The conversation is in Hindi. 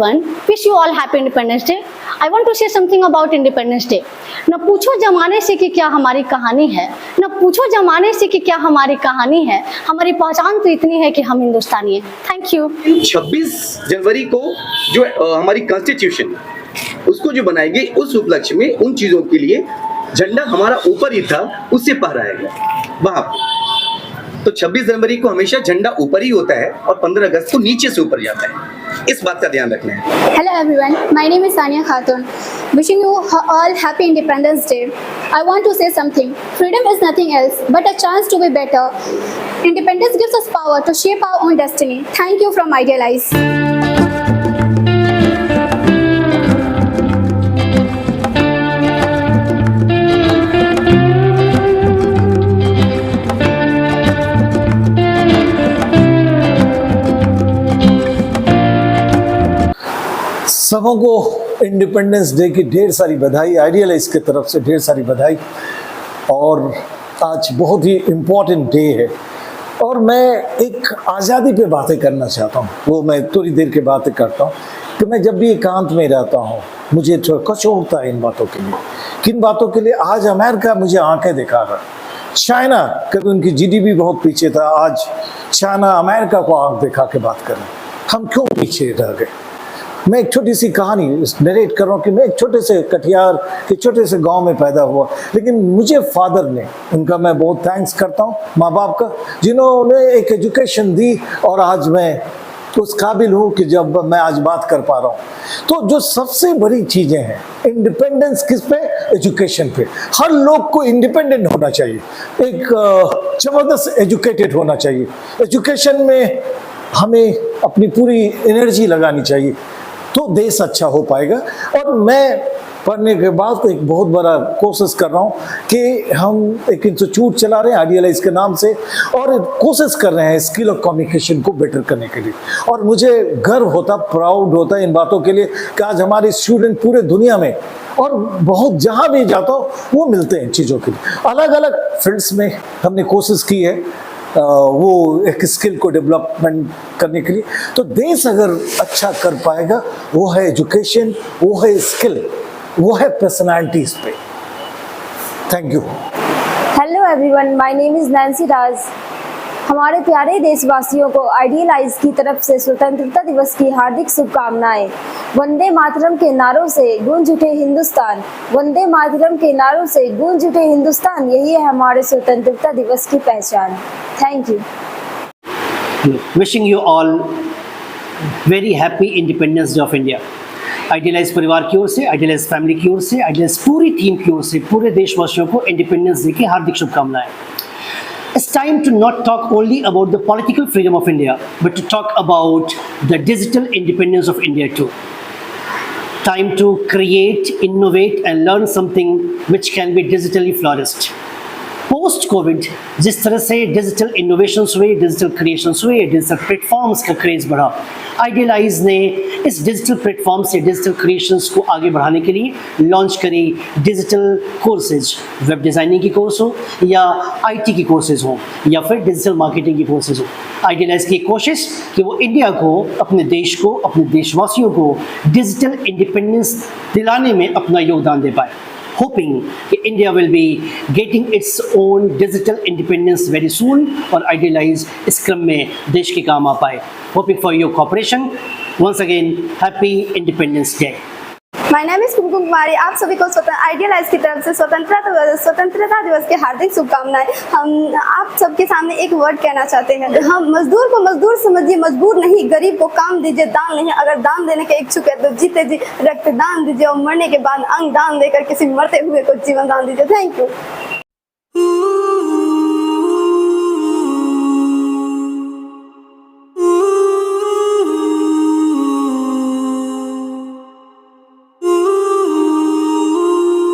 everyone. Wish you all happy Independence Day. I want to say something about Independence Day. न पूछो जमाने से कि क्या हमारी कहानी है, न पूछो जमाने से कि क्या हमारी कहानी है, हमारी पहचान तो इतनी है कि हम हिंदुस्तानी हैं. Thank you. 26 जनवरी को जो हमारी कॉन्स्टिट्यूशन उसको जो बनाई गई, उस उपलक्ष्य में उन चीजों के लिए झंडा हमारा ऊपर ही था, उससे फहराया गया वहां. तो 26 जनवरी को हमेशा झंडा ऊपर ही होता है और 15 अगस्त को नीचे से ऊपर जाता है. इस बात का ध्यान रखना है. Hello everyone, my name is Sania Khatun. Wishing you all happy Independence Day. I want to say something. Freedom is nothing else but a chance to be better. Independence gives us power to shape our own destiny. Thank you from Idealize. सबों को इंडिपेंडेंस डे की ढेर सारी बधाई. आइडियलाइज की तरफ से ढेर सारी बधाई. और आज बहुत ही इम्पोर्टेंट डे है और मैं एक आज़ादी पे बातें करना चाहता हूँ. वो मैं थोड़ी देर के बातें करता हूँ कि मैं जब भी एकांत में रहता हूँ मुझे थोड़ा कष्ट होता है इन बातों के लिए. किन बातों के लिए? आज अमेरिका मुझे आंखें दिखा रहा है. चाइना, कभी उनकी जीडीपी बहुत पीछे था, आज चाइना अमेरिका को आंख दिखा के बात कर रहे हैं. हम क्यों पीछे रह गए? मैं एक छोटी सी कहानी नरेट कर रहा हूँ कि मैं एक छोटे से कटिहार के छोटे से गांव में पैदा हुआ, लेकिन मुझे फादर ने, उनका मैं बहुत थैंक्स करता हूँ, माँ बाप का, जिन्होंने एक एजुकेशन दी और आज मैं उस काबिल हूँ कि जब मैं आज बात कर पा रहा हूँ. तो जो सबसे बड़ी चीज़ें हैं, इंडिपेंडेंस किस पे? एजुकेशन पे. हर लोग को इंडिपेंडेंट होना चाहिए, एक ज़बरदस्त एजुकेटेड होना चाहिए. एजुकेशन में हमें अपनी पूरी एनर्जी लगानी चाहिए तो देश अच्छा हो पाएगा. और मैं पढ़ने के बाद एक बहुत बड़ा कोशिश कर रहा हूँ कि हम एक इंस्टीट्यूट चला रहे हैं आइडियलाइज के नाम से और कोशिश कर रहे हैं स्किल ऑफ कम्युनिकेशन को बेटर करने के लिए. और मुझे गर्व होता, प्राउड होता है इन बातों के लिए कि आज हमारे स्टूडेंट पूरे दुनिया में और बहुत जहाँ भी जाता हो वो मिलते हैं चीज़ों के लिए. अलग अलग फील्ड्स में हमने कोशिश की है वो एक स्किल को डेवलपमेंट करने के लिए. तो देश अगर अच्छा कर पाएगा वो है एजुकेशन, वो है स्किल, वो है पर्सनालिटीज पे. Thank you. Hello everyone, my name is Nancy Raj. हमारे प्यारे देशवासियों को आइडियलाइज की तरफ से स्वतंत्रता दिवस की हार्दिक शुभकामनाएं. वंदे मातरम के नारों से गूंज उठे हिंदुस्तान, वंदे मातरम के नारों से गूंज उठे हिंदुस्तान, यही है हमारे स्वतंत्रता दिवस की पहचान. Thank you. Wishing you all very happy independence day of India. Idealize परिवार की ओर से, आइडियलाइज फैमिली की ओर से, आइडियलाइज पूरी टीम की ओर से पूरे देशवासियों को इंडिपेंडेंस डे की हार्दिक शुभकामनाएं. It's time to not talk only about the political freedom of India, but to talk about the digital independence of India too. Time to create, innovate and learn something which can be digitally flourished. Post Covid जिस तरह से डिजिटल इनोवेशंस हुए, डिजिटल क्रिएशंस हुए, डिजिटल प्लेटफॉर्म्स का क्रेज़ बढ़ा, आइडियलाइज ने इस डिजिटल प्लेटफॉर्म से डिजिटल क्रिएशंस को आगे बढ़ाने के लिए लॉन्च करी डिजिटल कोर्सेज. वेब डिज़ाइनिंग की कोर्स हो या आईटी की कोर्सेज हो या फिर डिजिटल मार्केटिंग की कोर्सेज हो. आइडियलाइज की कोशिश कि वो इंडिया को, अपने देश को, अपने देशवासियों को डिजिटल इंडिपेंडेंस दिलाने में अपना योगदान दे पाए. Hoping that India will be getting its own digital independence very soon और Idealize इस क्रम में देश के काम आ पाए. Hoping for your cooperation. Once again, Happy Independence Day. My name is Kumkum Kumari. आप सभी को आइडियलाइज की तरफ से स्वतंत्रता दिवस की हार्दिक शुभकामनाएं. हम आप सबके सामने एक वर्ड कहना चाहते हैं. हम मजदूर को मजदूर समझिए, मजबूर नहीं. गरीब को काम दीजिए, दान नहीं. अगर दान देने के इच्छुक है तो जीते जी रक्तदान दीजिए और मरने के बाद अंग दान देकर किसी मरते हुए को जीवन दान दीजिए. Thank you.